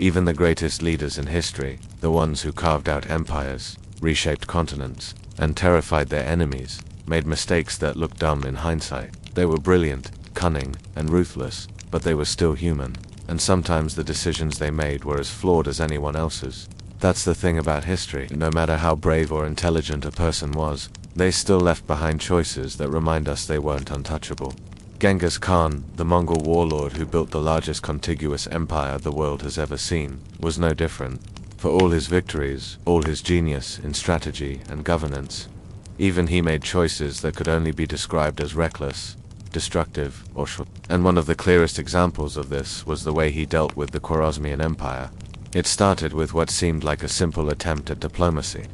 Even the greatest leaders in history, the ones who carved out empires, reshaped continents, and terrified their enemies, made mistakes that looked dumb in hindsight. They were brilliant, cunning, and ruthless, but they were still human, and sometimes the decisions they made were as flawed as anyone else's. That's the thing about history. No matter how brave or intelligent a person was, they still left behind choices that remind us they weren't untouchable. Genghis Khan, the Mongol warlord who built the largest contiguous empire the world has ever seen, was no different. For all his victories, all his genius in strategy and governance, even he made choices that could only be described as reckless, destructive, or and one of the clearest examples of this was the way he dealt with the Khwarazmian Empire. It started with what seemed like a simple attempt at diplomacy.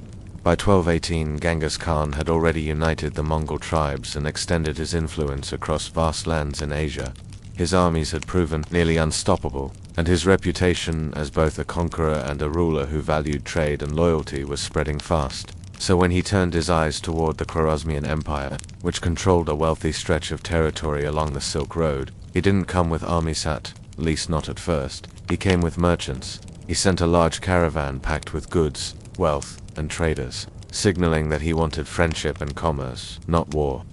By 1218, Genghis Khan had already united the Mongol tribes and extended his influence across vast lands in Asia. His armies had proven nearly unstoppable, and his reputation as both a conqueror and a ruler who valued trade and loyalty was spreading fast. So when he turned his eyes toward the Khwarazmian Empire, which controlled a wealthy stretch of territory along the Silk Road, he didn't come with armies at least not at first. He came with merchants. He sent a large caravan packed with goods, wealth, and traders, signaling that he wanted friendship and commerce, not war.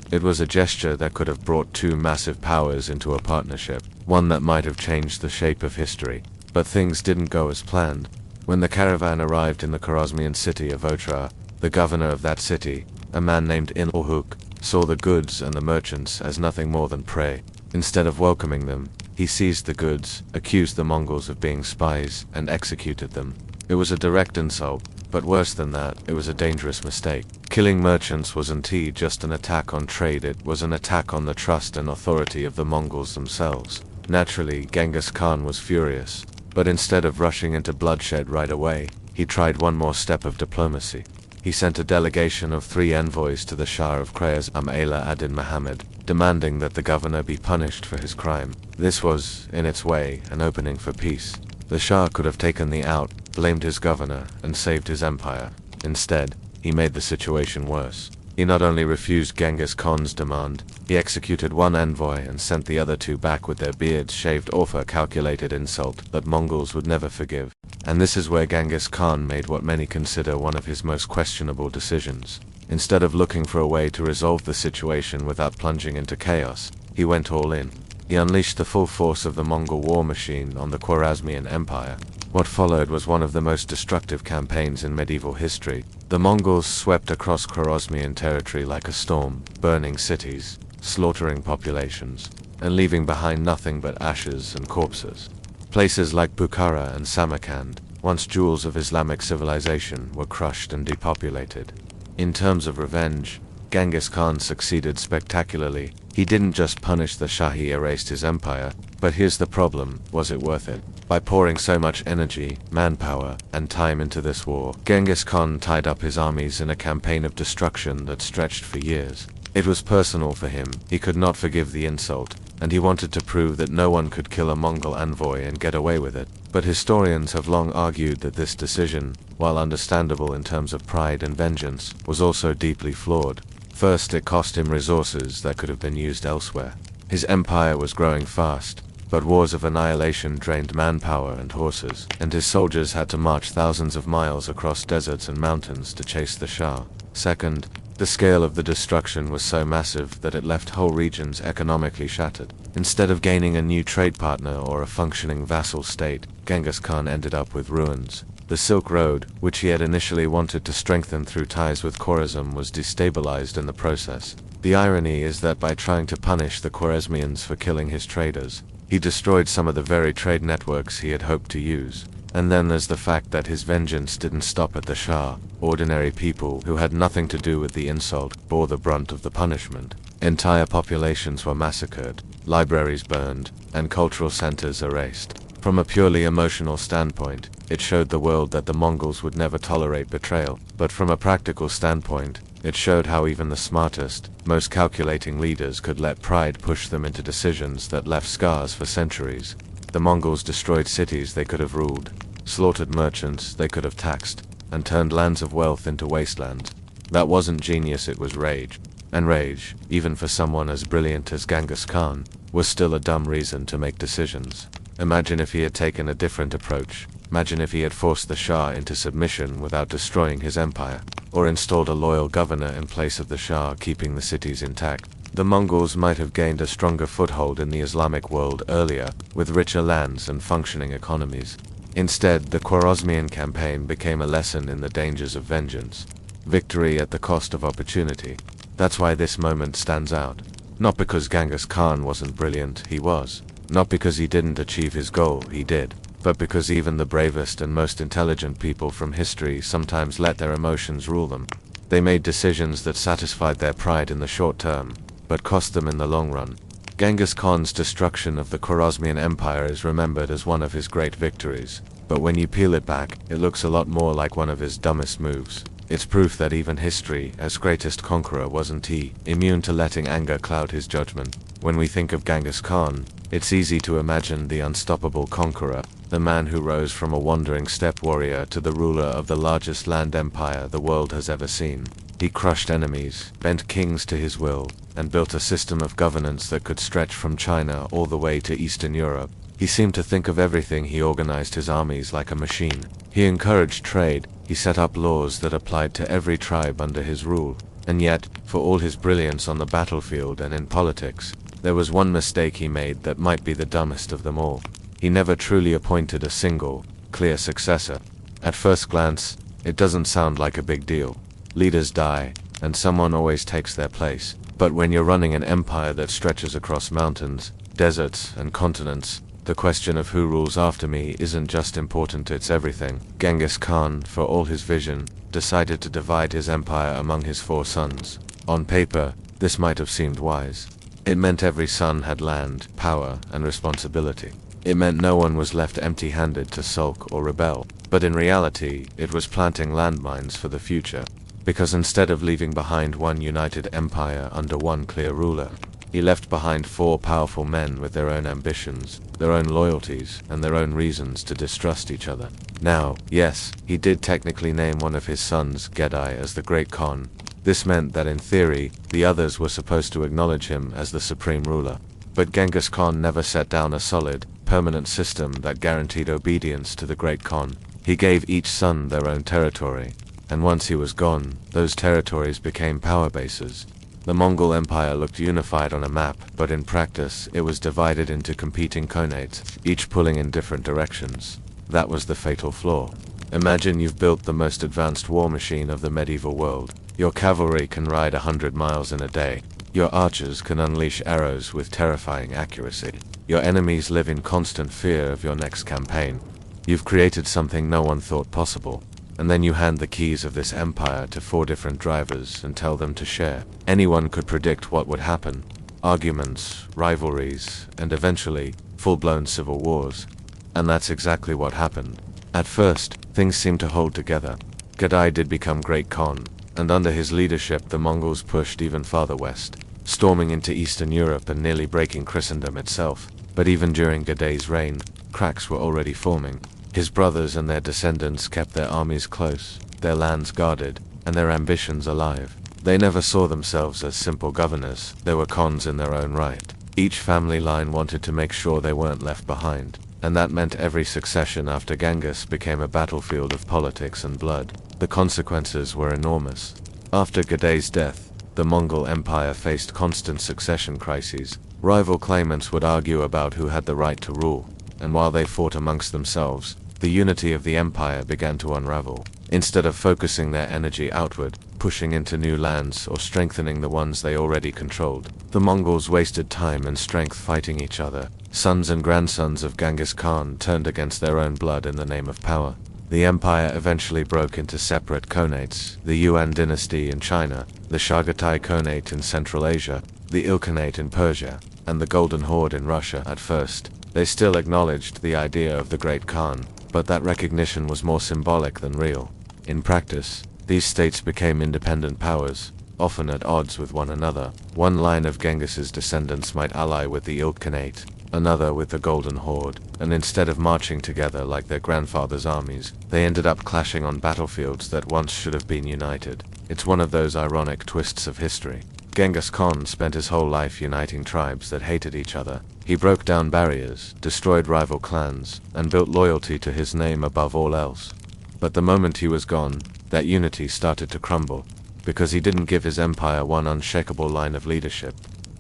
It was a gesture that could have brought two massive powers into a partnership, one that might have changed the shape of history. But things didn't go as planned. When the caravan arrived in the Khwarazmian city of Otrar, the governor of that city, a man named In-Urhuk, saw the goods and the merchants as nothing more than prey. Instead of welcoming them, he seized the goods, accused the Mongols of being spies, and executed them. It was a direct insult, but worse than that, it was a dangerous mistake. Killing merchants wasn't just an attack on trade, it was an attack on the trust and authority of the Mongols themselves. Naturally, Genghis Khan was furious, but instead of rushing into bloodshed right away, he tried one more step of diplomacy. He sent a delegation of 3 envoys to the Shah of Khwarazm ad-Din Muhammad, demanding that the governor be punished for his crime. This was, in its way, an opening for peace. The Shah could have taken the out, blamed his governor, and saved his empire. Instead, he made the situation worse. He not only refused Genghis Khan's demand, he executed one envoy and sent the other 2 back with their beards shaved off, a calculated insult that Mongols would never forgive. And this is where Genghis Khan made what many consider one of his most questionable decisions. Instead of looking for a way to resolve the situation without plunging into chaos, he went all in. He unleashed the full force of the Mongol war machine on the Khwarazmian Empire. What followed was one of the most destructive campaigns in medieval history. The Mongols swept across Khwarazmian territory like a storm, burning cities, slaughtering populations, and leaving behind nothing but ashes and corpses. Places like Bukhara and Samarkand, once jewels of Islamic civilization, were crushed and depopulated. In terms of revenge, Genghis Khan succeeded spectacularly. He didn't just punish the Shah, he erased his empire. But here's the problem: was it worth it? By pouring so much energy, manpower, and time into this war, Genghis Khan tied up his armies in a campaign of destruction that stretched for years. It was personal for him. He could not forgive the insult, and he wanted to prove that no one could kill a Mongol envoy and get away with it. But historians have long argued that this decision, while understandable in terms of pride and vengeance, was also deeply flawed. First, it cost him resources that could have been used elsewhere. His empire was growing fast, but wars of annihilation drained manpower and horses, and his soldiers had to march thousands of miles across deserts and mountains to chase the Shah. Second, the scale of the destruction was so massive that it left whole regions economically shattered. Instead of gaining a new trade partner or a functioning vassal state, Genghis Khan ended up with ruins. The Silk Road, which he had initially wanted to strengthen through ties with Khwarazm, was destabilized in the process. The irony is that by trying to punish the Khwarazmians for killing his traders, he destroyed some of the very trade networks he had hoped to use. And then there's the fact that his vengeance didn't stop at the Shah. Ordinary people who had nothing to do with the insult bore the brunt of the punishment. Entire populations were massacred, libraries burned, and cultural centers erased. From a purely emotional standpoint, it showed the world that the Mongols would never tolerate betrayal. But from a practical standpoint, it showed how even the smartest, most calculating leaders could let pride push them into decisions that left scars for centuries. The Mongols destroyed cities they could have ruled, slaughtered merchants they could have taxed, and turned lands of wealth into wastelands. That wasn't genius, it was rage. And rage, even for someone as brilliant as Genghis Khan, was still a dumb reason to make decisions. Imagine if he had taken a different approach. Imagine if he had forced the Shah into submission without destroying his empire, or installed a loyal governor in place of the Shah, keeping the cities intact. The Mongols might have gained a stronger foothold in the Islamic world earlier, with richer lands and functioning economies. Instead, the Khwarazmian campaign became a lesson in the dangers of vengeance. Victory at the cost of opportunity. That's why this moment stands out. Not because Genghis Khan wasn't brilliant, he was. Not because he didn't achieve his goal, he did. But because even the bravest and most intelligent people from history sometimes let their emotions rule them. They made decisions that satisfied their pride in the short term, but cost them in the long run. Genghis Khan's destruction of the Khwarazmian Empire is remembered as one of his great victories, but when you peel it back, it looks a lot more like one of his dumbest moves. It's proof that even history, as greatest conqueror, wasn't immune to letting anger cloud his judgment. When we think of Genghis Khan, it's easy to imagine the unstoppable conqueror, the man who rose from a wandering steppe warrior to the ruler of the largest land empire the world has ever seen. He crushed enemies, bent kings to his will, and built a system of governance that could stretch from China all the way to Eastern Europe. He seemed to think of everything. He organized his armies like a machine. He encouraged trade. He set up laws that applied to every tribe under his rule. And yet, for all his brilliance on the battlefield and in politics, there was one mistake he made that might be the dumbest of them all. He never truly appointed a single, clear successor. At first glance, it doesn't sound like a big deal. Leaders die, and someone always takes their place. But when you're running an empire that stretches across mountains, deserts, and continents, the question of who rules after me isn't just important, it's everything. Genghis Khan, for all his vision, decided to divide his empire among his 4 sons. On paper, this might have seemed wise. It meant every son had land, power, and responsibility. It meant no one was left empty-handed to sulk or rebel. But in reality, it was planting landmines for the future. Because instead of leaving behind one united empire under one clear ruler, he left behind 4 powerful men with their own ambitions, their own loyalties, and their own reasons to distrust each other. Now, yes, he did technically name one of his sons, Gedai, as the Great Khan. This meant that in theory, the others were supposed to acknowledge him as the supreme ruler. But Genghis Khan never set down a solid, permanent system that guaranteed obedience to the Great Khan. He gave each son their own territory, and once he was gone, those territories became power bases. The Mongol Empire looked unified on a map, but in practice, it was divided into competing khanates, each pulling in different directions. That was the fatal flaw. Imagine you've built the most advanced war machine of the medieval world. Your cavalry can ride 100 miles in a day. Your archers can unleash arrows with terrifying accuracy. Your enemies live in constant fear of your next campaign. You've created something no one thought possible. And then you hand the keys of this empire to 4 different drivers and tell them to share. Anyone could predict what would happen. Arguments, rivalries, and eventually, full-blown civil wars. And that's exactly what happened. At first, things seemed to hold together. Gedai did become Great Khan, and under his leadership the Mongols pushed even farther west, storming into Eastern Europe and nearly breaking Christendom itself. But even during Gedai's reign, cracks were already forming. His brothers and their descendants kept their armies close, their lands guarded, and their ambitions alive. They never saw themselves as simple governors. They were Khans in their own right. Each family line wanted to make sure they weren't left behind, and that meant every succession after Genghis became a battlefield of politics and blood. The consequences were enormous. After Gedai's death, the Mongol Empire faced constant succession crises. Rival claimants would argue about who had the right to rule, and while they fought amongst themselves, the unity of the empire began to unravel. Instead of focusing their energy outward, pushing into new lands or strengthening the ones they already controlled, the Mongols wasted time and strength fighting each other. Sons and grandsons of Genghis Khan turned against their own blood in the name of power. The empire eventually broke into separate khanates: the Yuan dynasty in China, the Chagatai Khanate in Central Asia, the Ilkhanate in Persia, and the Golden Horde in Russia. At first, they still acknowledged the idea of the Great Khan, but that recognition was more symbolic than real. In practice, these states became independent powers, often at odds with one another. One line of Genghis's descendants might ally with the Ilkhanate, another with the Golden Horde, and instead of marching together like their grandfathers' armies, they ended up clashing on battlefields that once should have been united. It's one of those ironic twists of history. Genghis Khan spent his whole life uniting tribes that hated each other, He broke down barriers, destroyed rival clans, and built loyalty to his name above all else. But the moment he was gone, that unity started to crumble, because he didn't give his empire one unshakable line of leadership.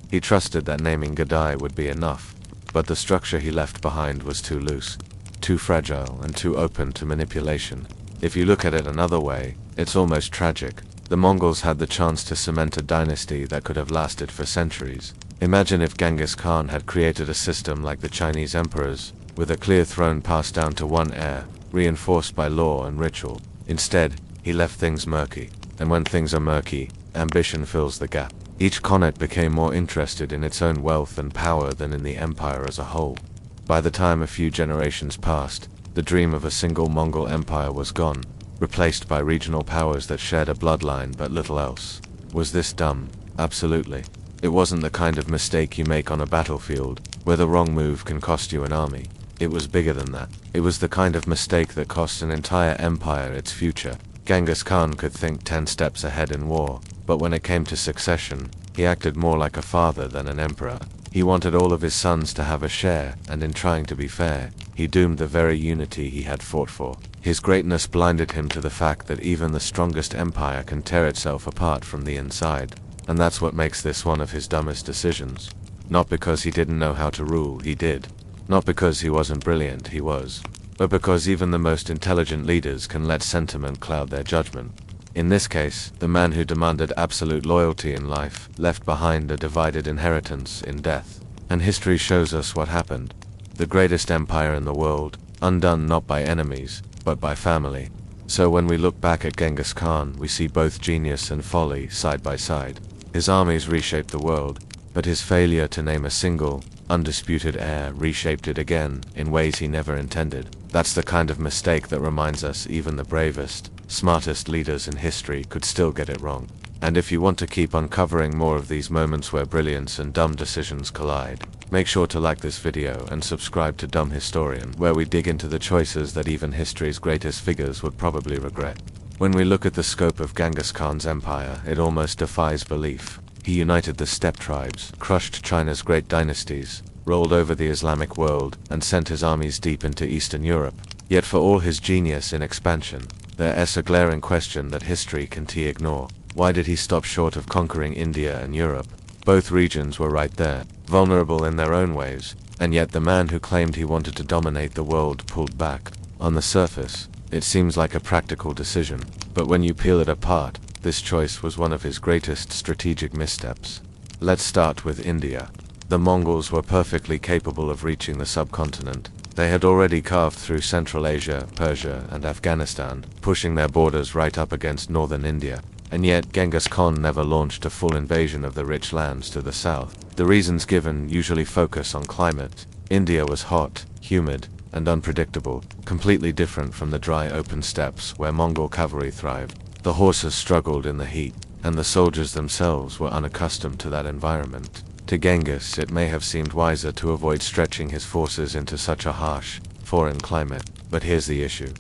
He trusted that naming Gadai would be enough, but the structure he left behind was too loose, too fragile, and too open to manipulation. If you look at it another way, it's almost tragic. The Mongols had the chance to cement a dynasty that could have lasted for centuries. Imagine if Genghis Khan had created a system like the Chinese emperors, with a clear throne passed down to one heir, reinforced by law and ritual. Instead, he left things murky, and when things are murky, ambition fills the gap. Each Khanate became more interested in its own wealth and power than in the empire as a whole. By the time a few generations passed, the dream of a single Mongol empire was gone, replaced by regional powers that shared a bloodline but little else. Was this dumb? Absolutely. It wasn't the kind of mistake you make on a battlefield, where the wrong move can cost you an army. It was bigger than that. It was the kind of mistake that cost an entire empire its future. Genghis Khan could think 10 steps ahead in war, but when it came to succession, he acted more like a father than an emperor. He wanted all of his sons to have a share, and in trying to be fair, he doomed the very unity he had fought for. His greatness blinded him to the fact that even the strongest empire can tear itself apart from the inside. And that's what makes this one of his dumbest decisions. Not because he didn't know how to rule, he did. Not because he wasn't brilliant, he was. But because even the most intelligent leaders can let sentiment cloud their judgment. In this case, the man who demanded absolute loyalty in life left behind a divided inheritance in death. And history shows us what happened. The greatest empire in the world, undone not by enemies, but by family. So when we look back at Genghis Khan, we see both genius and folly side by side. His armies reshaped the world, but his failure to name a single, undisputed heir reshaped it again in ways he never intended. That's the kind of mistake that reminds us even the bravest, smartest leaders in history could still get it wrong. And if you want to keep uncovering more of these moments where brilliance and dumb decisions collide, make sure to like this video and subscribe to Dumb Historian, where we dig into the choices that even history's greatest figures would probably regret. When we look at the scope of Genghis Khan's empire, it almost defies belief. He united the steppe tribes, crushed China's great dynasties, rolled over the Islamic world, and sent his armies deep into Eastern Europe. Yet for all his genius in expansion, there's a glaring question that history can't ignore. Why did he stop short of conquering India and Europe? Both regions were right there, vulnerable in their own ways, and yet the man who claimed he wanted to dominate the world pulled back. On the surface, it seems like a practical decision, but when you peel it apart, this choice was one of his greatest strategic missteps. Let's start with India. The Mongols were perfectly capable of reaching the subcontinent. They had already carved through Central Asia, Persia, and Afghanistan, pushing their borders right up against northern India. And yet Genghis Khan never launched a full invasion of the rich lands to the south. The reasons given usually focus on climate. India was hot, humid, and unpredictable, completely different from the dry open steppes where Mongol cavalry thrived. The horses struggled in the heat, and the soldiers themselves were unaccustomed to that environment. To Genghis, it may have seemed wiser to avoid stretching his forces into such a harsh, foreign climate. But here's the issue.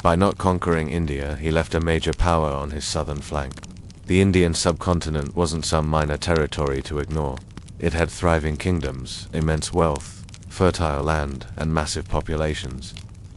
By not conquering India, he left a major power on his southern flank. The Indian subcontinent wasn't some minor territory to ignore. It had thriving kingdoms, immense wealth, fertile land, and massive populations.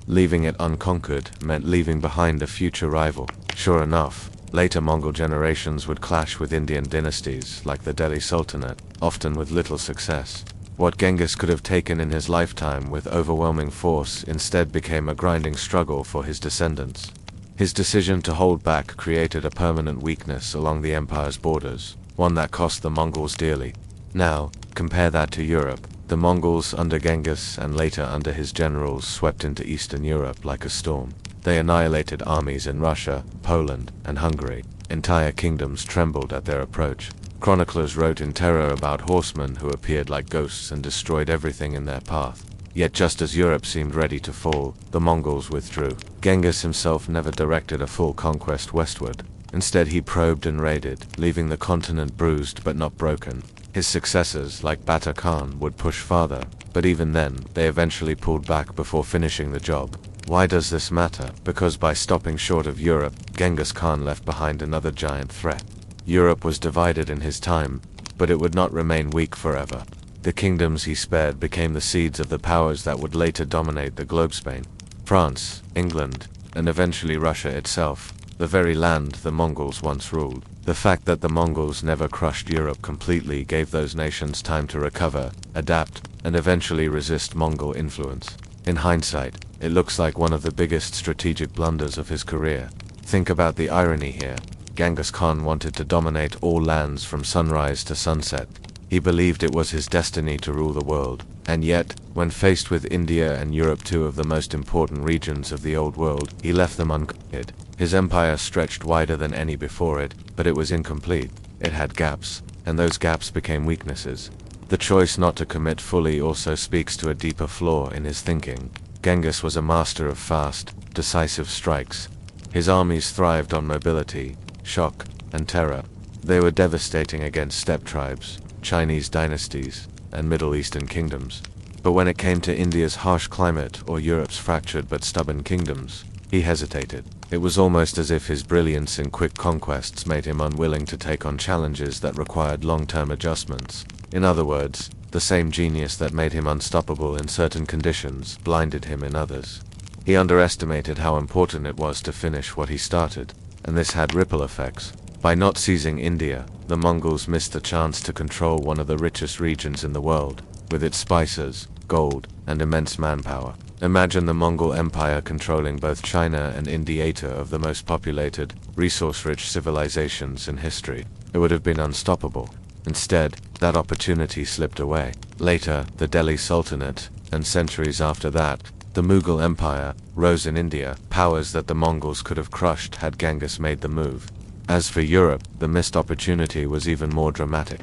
Leaving it unconquered meant leaving behind a future rival. Sure enough, later Mongol generations would clash with Indian dynasties like the Delhi Sultanate, often with little success. What Genghis could have taken in his lifetime with overwhelming force instead became a grinding struggle for his descendants. His decision to hold back created a permanent weakness along the empire's borders, one that cost the Mongols dearly. Now, compare that to Europe. The Mongols under Genghis and later under his generals swept into Eastern Europe like a storm. They annihilated armies in Russia, Poland, and Hungary. Entire kingdoms trembled at their approach. Chroniclers wrote in terror about horsemen who appeared like ghosts and destroyed everything in their path. Yet just as Europe seemed ready to fall, the Mongols withdrew. Genghis himself never directed a full conquest westward. Instead he probed and raided, leaving the continent bruised but not broken. His successors, like Bata Khan, would push farther, but even then, they eventually pulled back before finishing the job. Why does this matter? Because by stopping short of Europe, Genghis Khan left behind another giant threat. Europe was divided in his time, but it would not remain weak forever. The kingdoms he spared became the seeds of the powers that would later dominate the globe: Spain, France, England, and eventually Russia itself, the very land the Mongols once ruled. The fact that the Mongols never crushed Europe completely gave those nations time to recover, adapt, and eventually resist Mongol influence. In hindsight, it looks like one of the biggest strategic blunders of his career. Think about the irony here. Genghis Khan wanted to dominate all lands from sunrise to sunset. He believed it was his destiny to rule the world, and yet, when faced with India and Europe, two of the most important regions of the Old World, he left them unconquered. His empire stretched wider than any before it, but it was incomplete. It had gaps, and those gaps became weaknesses. The choice not to commit fully also speaks to a deeper flaw in his thinking. Genghis was a master of fast, decisive strikes. His armies thrived on mobility, shock, and terror. They were devastating against steppe tribes, Chinese dynasties, and Middle Eastern kingdoms. But when it came to India's harsh climate or Europe's fractured but stubborn kingdoms, he hesitated. It was almost as if his brilliance in quick conquests made him unwilling to take on challenges that required long-term adjustments. In other words, the same genius that made him unstoppable in certain conditions blinded him in others. He underestimated how important it was to finish what he started, and this had ripple effects. By not seizing India, the Mongols missed the chance to control one of the richest regions in the world, with its spices, gold, and immense manpower. Imagine the Mongol Empire controlling both China and India, two of the most populated, resource-rich civilizations in history. It would have been unstoppable. Instead, that opportunity slipped away. Later, the Delhi Sultanate, and centuries after that, the Mughal Empire, rose in India, powers that the Mongols could have crushed had Genghis made the move. As for Europe, the missed opportunity was even more dramatic.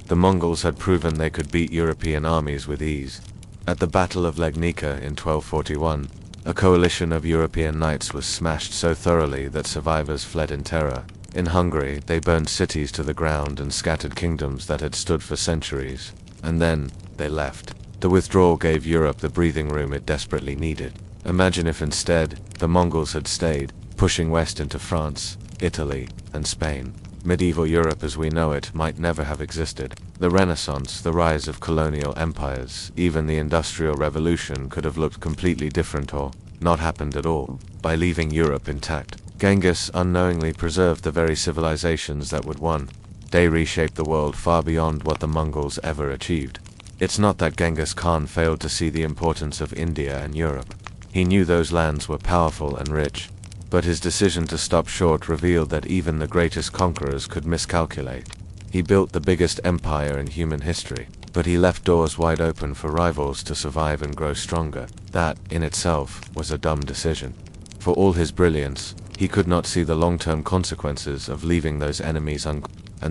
The Mongols had proven they could beat European armies with ease. At the Battle of Legnica in 1241, a coalition of European knights was smashed so thoroughly that survivors fled in terror. In Hungary, they burned cities to the ground and scattered kingdoms that had stood for centuries. And then, they left. The withdrawal gave Europe the breathing room it desperately needed. Imagine if instead, the Mongols had stayed, pushing west into France, Italy, and Spain. Medieval Europe as we know it might never have existed. The Renaissance, the rise of colonial empires, even the Industrial Revolution could have looked completely different or not happened at all. By leaving Europe intact, Genghis unknowingly preserved the very civilizations that would one day reshape the world far beyond what the Mongols ever achieved. It's not that Genghis Khan failed to see the importance of India and Europe. He knew those lands were powerful and rich, but his decision to stop short revealed that even the greatest conquerors could miscalculate. He built the biggest empire in human history, but he left doors wide open for rivals to survive and grow stronger. That, in itself, was a dumb decision. For all his brilliance, he could not see the long-term consequences of leaving those enemies and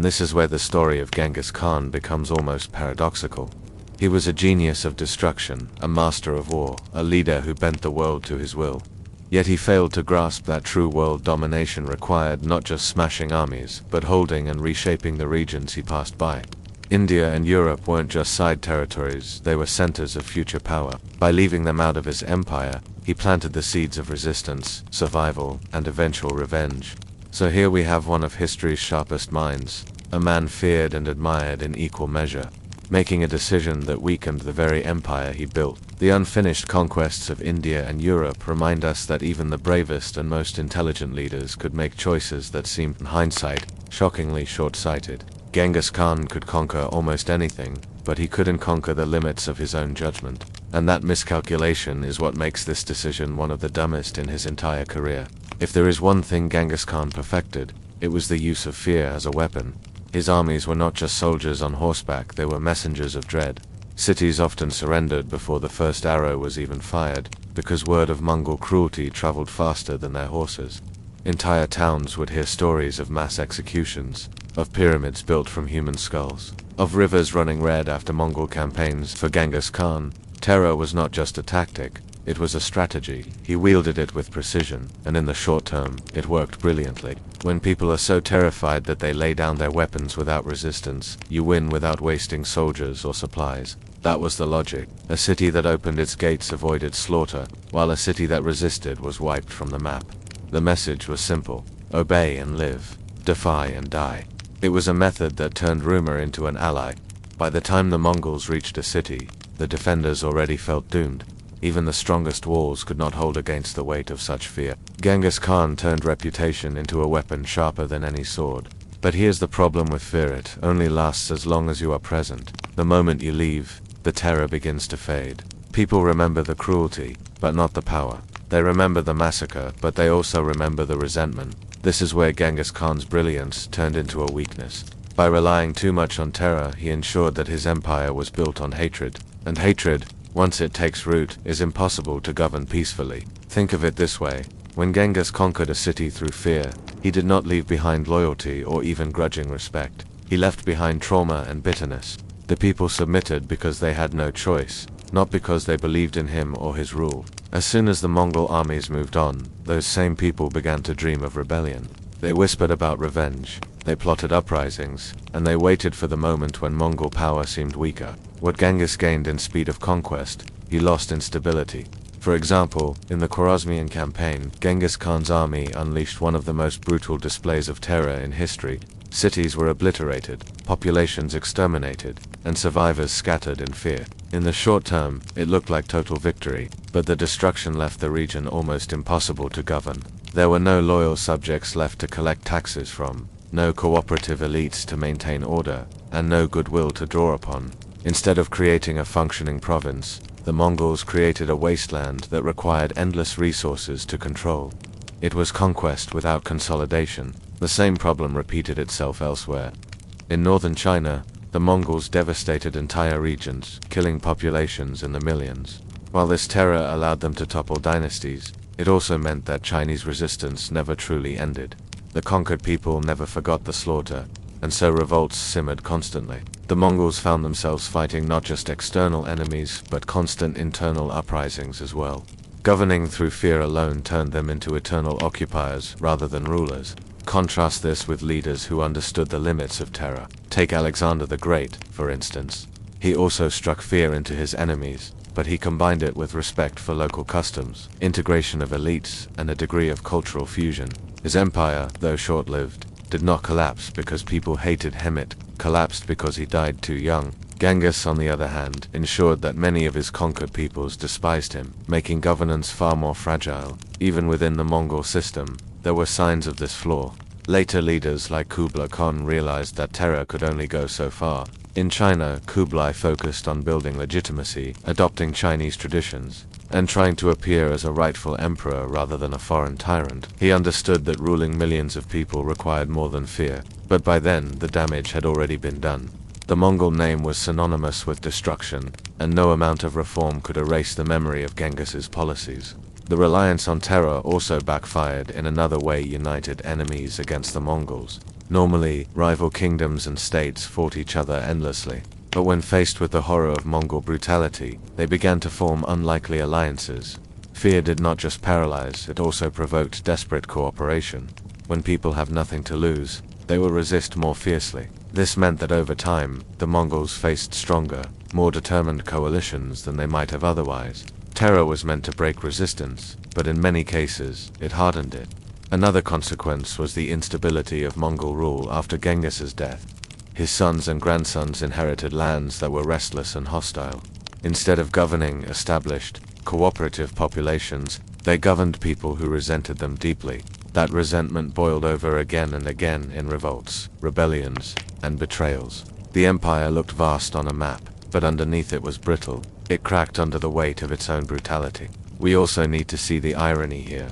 this is where the story of Genghis Khan becomes almost paradoxical. He was a genius of destruction, a master of war, a leader who bent the world to his will. Yet he failed to grasp that true world domination required not just smashing armies, but holding and reshaping the regions he passed by. India and Europe weren't just side territories, they were centers of future power. By leaving them out of his empire, he planted the seeds of resistance, survival, and eventual revenge. So here we have one of history's sharpest minds, a man feared and admired in equal measure, making a decision that weakened the very empire he built. The unfinished conquests of India and Europe remind us that even the bravest and most intelligent leaders could make choices that seemed, in hindsight, shockingly short-sighted. Genghis Khan could conquer almost anything, but he couldn't conquer the limits of his own judgment. And that miscalculation is what makes this decision one of the dumbest in his entire career. If there is one thing Genghis Khan perfected, it was the use of fear as a weapon. His armies were not just soldiers on horseback, they were messengers of dread. Cities often surrendered before the first arrow was even fired, because word of Mongol cruelty traveled faster than their horses. Entire towns would hear stories of mass executions, of pyramids built from human skulls, of rivers running red after Mongol campaigns. For Genghis Khan, terror was not just a tactic, it was a strategy. He wielded it with precision, and in the short term, it worked brilliantly. When people are so terrified that they lay down their weapons without resistance, you win without wasting soldiers or supplies. That was the logic. A city that opened its gates avoided slaughter, while a city that resisted was wiped from the map. The message was simple: obey and live, defy and die. It was a method that turned rumor into an ally. By the time the Mongols reached a city, the defenders already felt doomed. Even the strongest walls could not hold against the weight of such fear. Genghis Khan turned reputation into a weapon sharper than any sword. But here's the problem with fear: it only lasts as long as you are present. The moment you leave, the terror begins to fade. People remember the cruelty, but not the power. They remember the massacre, but they also remember the resentment. This is where Genghis Khan's brilliance turned into a weakness. By relying too much on terror, he ensured that his empire was built on hatred. And hatred, once it takes root, is impossible to govern peacefully. Think of it this way: when Genghis conquered a city through fear, he did not leave behind loyalty or even grudging respect. He left behind trauma and bitterness. The people submitted because they had no choice, not because they believed in him or his rule. As soon as the Mongol armies moved on, those same people began to dream of rebellion. They whispered about revenge, they plotted uprisings, and they waited for the moment when Mongol power seemed weaker. What Genghis gained in speed of conquest, he lost in stability. For example, in the Khwarazmian campaign, Genghis Khan's army unleashed one of the most brutal displays of terror in history. Cities were obliterated, populations exterminated, and survivors scattered in fear. In the short term, it looked like total victory, but the destruction left the region almost impossible to govern. There were no loyal subjects left to collect taxes from, no cooperative elites to maintain order, and no goodwill to draw upon. Instead of creating a functioning province, the Mongols created a wasteland that required endless resources to control. It was conquest without consolidation. The same problem repeated itself elsewhere. In northern China, the Mongols devastated entire regions, killing populations in the millions. While this terror allowed them to topple dynasties, it also meant that Chinese resistance never truly ended. The conquered people never forgot the slaughter, and so revolts simmered constantly. The Mongols found themselves fighting not just external enemies, but constant internal uprisings as well. Governing through fear alone turned them into eternal occupiers rather than rulers. Contrast this with leaders who understood the limits of terror. Take Alexander the Great, for instance. He also struck fear into his enemies, but he combined it with respect for local customs, integration of elites, and a degree of cultural fusion. His empire, though short-lived, did not collapse because people hated him. It collapsed because he died too young. Genghis, on the other hand, ensured that many of his conquered peoples despised him, making governance far more fragile. Even within the Mongol system, there were signs of this flaw. Later leaders like Kublai Khan realized that terror could only go so far. In China, Kublai focused on building legitimacy, adopting Chinese traditions, and trying to appear as a rightful emperor rather than a foreign tyrant. He understood that ruling millions of people required more than fear, but by then the damage had already been done. The Mongol name was synonymous with destruction, and no amount of reform could erase the memory of Genghis's policies. The reliance on terror also backfired in another way: united enemies against the Mongols. Normally, rival kingdoms and states fought each other endlessly, but when faced with the horror of Mongol brutality, they began to form unlikely alliances. Fear did not just paralyze, it also provoked desperate cooperation. When people have nothing to lose, they will resist more fiercely. This meant that over time, the Mongols faced stronger, more determined coalitions than they might have otherwise. Terror was meant to break resistance, but in many cases, it hardened it. Another consequence was the instability of Mongol rule after Genghis's death. His sons and grandsons inherited lands that were restless and hostile. Instead of governing established, cooperative populations, they governed people who resented them deeply. That resentment boiled over again and again in revolts, rebellions, and betrayals. The empire looked vast on a map, but underneath it was brittle. It cracked under the weight of its own brutality. We also need to see the irony here.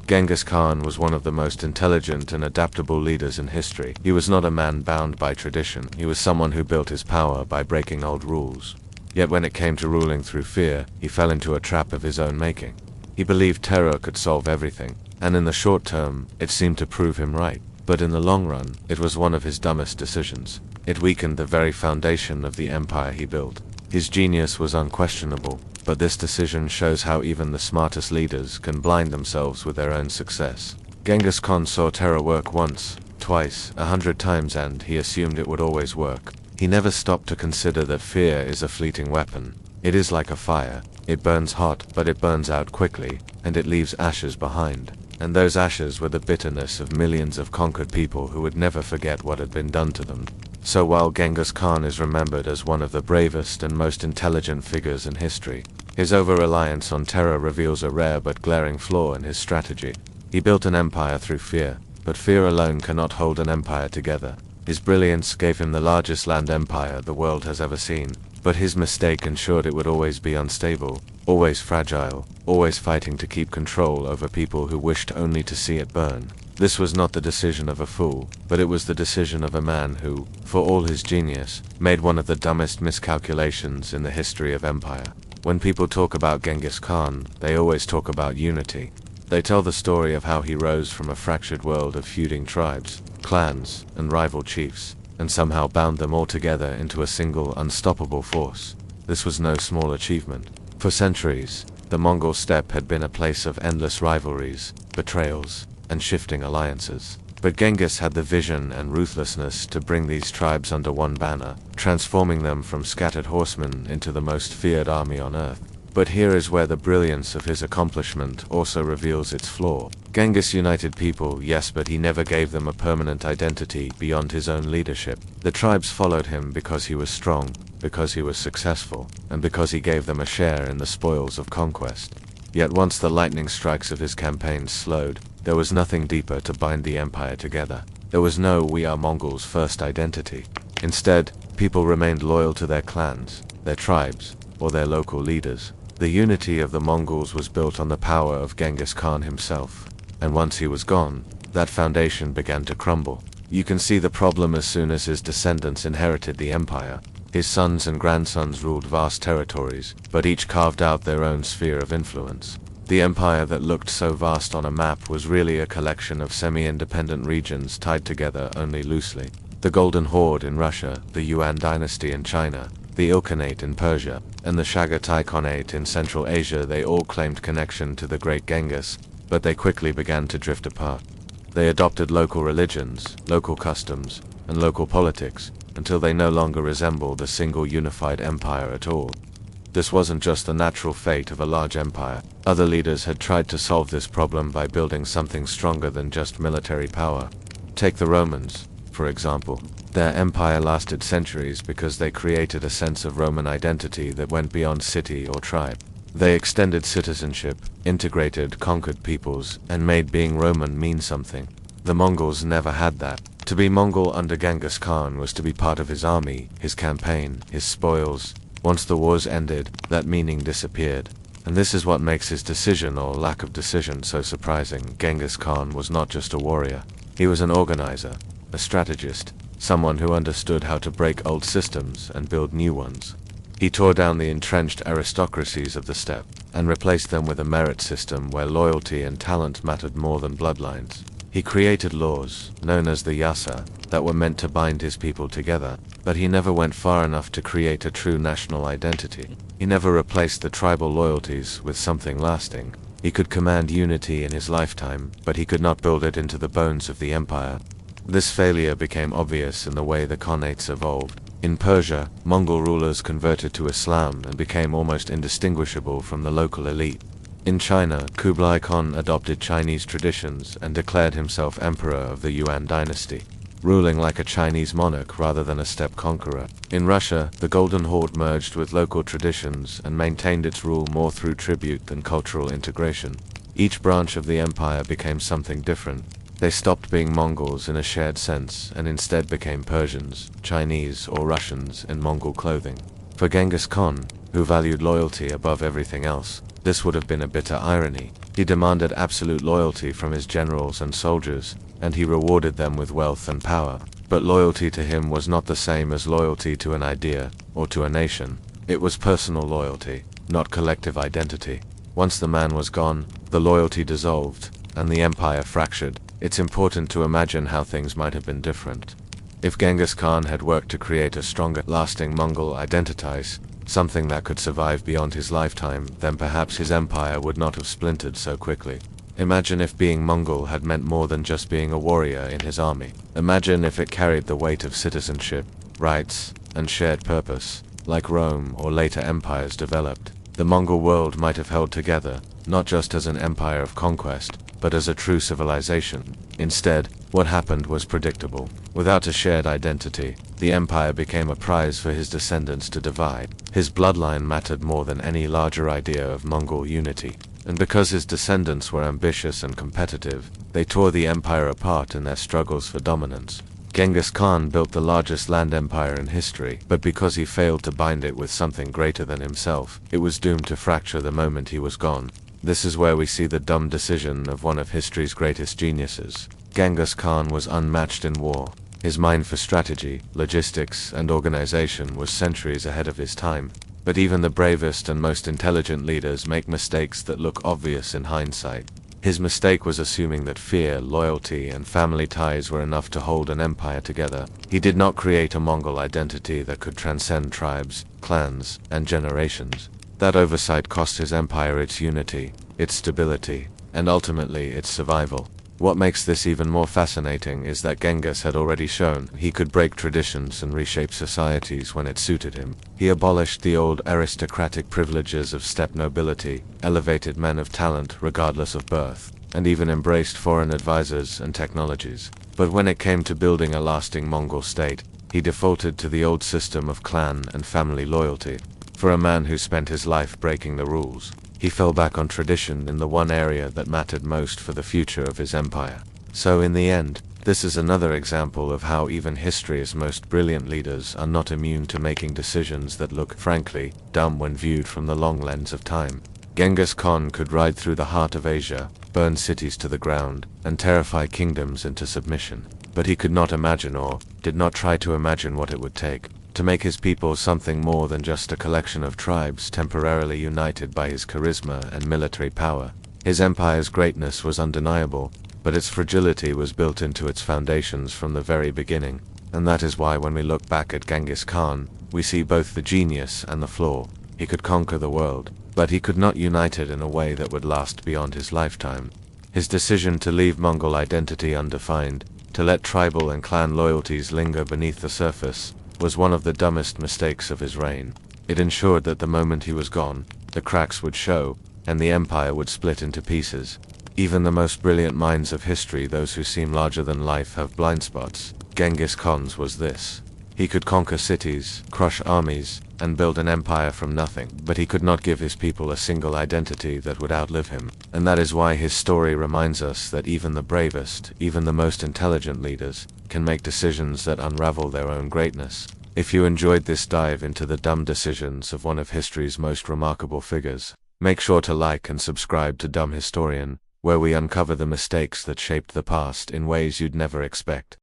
Genghis Khan was one of the most intelligent and adaptable leaders in history. He was not a man bound by tradition. He was someone who built his power by breaking old rules. Yet when it came to ruling through fear, he fell into a trap of his own making. He believed terror could solve everything, and in the short term, it seemed to prove him right. But in the long run, it was one of his dumbest decisions. It weakened the very foundation of the empire he built. His genius was unquestionable, but this decision shows how even the smartest leaders can blind themselves with their own success. Genghis Khan saw terror work once, twice, 100 times, and he assumed it would always work. He never stopped to consider that fear is a fleeting weapon. It is like a fire. It burns hot, but it burns out quickly, and it leaves ashes behind. And those ashes were the bitterness of millions of conquered people who would never forget what had been done to them. So while Genghis Khan is remembered as one of the bravest and most intelligent figures in history, his over-reliance on terror reveals a rare but glaring flaw in his strategy. He built an empire through fear, but fear alone cannot hold an empire together. His brilliance gave him the largest land empire the world has ever seen, but his mistake ensured it would always be unstable, always fragile, always fighting to keep control over people who wished only to see it burn. This was not the decision of a fool, but it was the decision of a man who, for all his genius, made one of the dumbest miscalculations in the history of empire. When people talk about Genghis Khan, they always talk about unity. They tell the story of how he rose from a fractured world of feuding tribes, clans, and rival chiefs, and somehow bound them all together into a single unstoppable force. This was no small achievement. For centuries, the Mongol steppe had been a place of endless rivalries, betrayals, and shifting alliances. But Genghis had the vision and ruthlessness to bring these tribes under one banner, transforming them from scattered horsemen into the most feared army on earth. But here is where the brilliance of his accomplishment also reveals its flaw. Genghis united people, yes, but he never gave them a permanent identity beyond his own leadership. The tribes followed him because he was strong, because he was successful, and because he gave them a share in the spoils of conquest. Yet once the lightning strikes of his campaigns slowed, there was nothing deeper to bind the empire together. There was no "we are Mongols" first identity. Instead, people remained loyal to their clans, their tribes, or their local leaders. The unity of the Mongols was built on the power of Genghis Khan himself, and once he was gone, that foundation began to crumble. You can see the problem as soon as his descendants inherited the empire. His sons and grandsons ruled vast territories, but each carved out their own sphere of influence. The empire that looked so vast on a map was really a collection of semi-independent regions tied together only loosely. The Golden Horde in Russia, the Yuan dynasty in China, the Ilkhanate in Persia, and the Chagatai Khanate in Central Asia, they all claimed connection to the great Genghis, but they quickly began to drift apart. They adopted local religions, local customs, and local politics, until they no longer resembled a single unified empire at all. This wasn't just the natural fate of a large empire. Other leaders had tried to solve this problem by building something stronger than just military power. Take the Romans, for example. Their empire lasted centuries because they created a sense of Roman identity that went beyond city or tribe. They extended citizenship, integrated conquered peoples, and made being Roman mean something. The Mongols never had that. To be Mongol under Genghis Khan was to be part of his army, his campaign, his spoils. Once the wars ended, that meaning disappeared. And this is what makes his decision or lack of decision so surprising. Genghis Khan was not just a warrior. He was an organizer, a strategist, someone who understood how to break old systems and build new ones. He tore down the entrenched aristocracies of the steppe, and replaced them with a merit system where loyalty and talent mattered more than bloodlines. He created laws, known as the Yasa, that were meant to bind his people together, but he never went far enough to create a true national identity. He never replaced the tribal loyalties with something lasting. He could command unity in his lifetime, but he could not build it into the bones of the empire. This failure became obvious in the way the Khanates evolved. In Persia, Mongol rulers converted to Islam and became almost indistinguishable from the local elite. In China, Kublai Khan adopted Chinese traditions and declared himself emperor of the Yuan dynasty, ruling like a Chinese monarch rather than a steppe conqueror. In Russia, the Golden Horde merged with local traditions and maintained its rule more through tribute than cultural integration. Each branch of the empire became something different. They stopped being Mongols in a shared sense and instead became Persians, Chinese, or Russians in Mongol clothing. For Genghis Khan, who valued loyalty above everything else, this would have been a bitter irony. He demanded absolute loyalty from his generals and soldiers, and he rewarded them with wealth and power. But loyalty to him was not the same as loyalty to an idea, or to a nation. It was personal loyalty, not collective identity. Once the man was gone, the loyalty dissolved, and the empire fractured. It's important to imagine how things might have been different. If Genghis Khan had worked to create a stronger, lasting Mongol identitas, something that could survive beyond his lifetime, then perhaps his empire would not have splintered so quickly. Imagine if being Mongol had meant more than just being a warrior in his army. Imagine if it carried the weight of citizenship, rights, and shared purpose, like Rome or later empires developed. The Mongol world might have held together, not just as an empire of conquest, but as a true civilization. Instead, what happened was predictable. Without a shared identity, The empire became a prize for his descendants to divide. His bloodline mattered more than any larger idea of Mongol unity. And because his descendants were ambitious and competitive, they tore the empire apart in their struggles for dominance. Genghis Khan built the largest land empire in history, but because he failed to bind it with something greater than himself, it was doomed to fracture the moment he was gone. This is where we see the dumb decision of one of history's greatest geniuses. Genghis Khan was unmatched in war. His mind for strategy, logistics, and organization was centuries ahead of his time. But even the bravest and most intelligent leaders make mistakes that look obvious in hindsight. His mistake was assuming that fear, loyalty, and family ties were enough to hold an empire together. He did not create a Mongol identity that could transcend tribes, clans, and generations. That oversight cost his empire its unity, its stability, and ultimately its survival. What makes this even more fascinating is that Genghis had already shown he could break traditions and reshape societies when it suited him. He abolished the old aristocratic privileges of steppe nobility, elevated men of talent regardless of birth, and even embraced foreign advisors and technologies. But when it came to building a lasting Mongol state, he defaulted to the old system of clan and family loyalty. For a man who spent his life breaking the rules, he fell back on tradition in the one area that mattered most for the future of his empire. So in the end, this is another example of how even history's most brilliant leaders are not immune to making decisions that look, frankly, dumb when viewed from the long lens of time. Genghis Khan could ride through the heart of Asia, burn cities to the ground, and terrify kingdoms into submission. But he could not imagine, or did not try to imagine, what it would take to make his people something more than just a collection of tribes temporarily united by his charisma and military power. His empire's greatness was undeniable, but its fragility was built into its foundations from the very beginning. And that is why when we look back at Genghis Khan, we see both the genius and the flaw. He could conquer the world, but he could not unite it in a way that would last beyond his lifetime. His decision to leave Mongol identity undefined, to let tribal and clan loyalties linger beneath the surface, was one of the dumbest mistakes of his reign. It ensured that the moment he was gone, the cracks would show, and the empire would split into pieces. Even the most brilliant minds of history, those who seem larger than life, have blind spots. Genghis Khan's was this. He could conquer cities, crush armies, and build an empire from nothing, but he could not give his people a single identity that would outlive him. And that is why his story reminds us that even the bravest, even the most intelligent leaders, can make decisions that unravel their own greatness. If you enjoyed this dive into the dumb decisions of one of history's most remarkable figures, make sure to like and subscribe to Dumb Historian, where we uncover the mistakes that shaped the past in ways you'd never expect.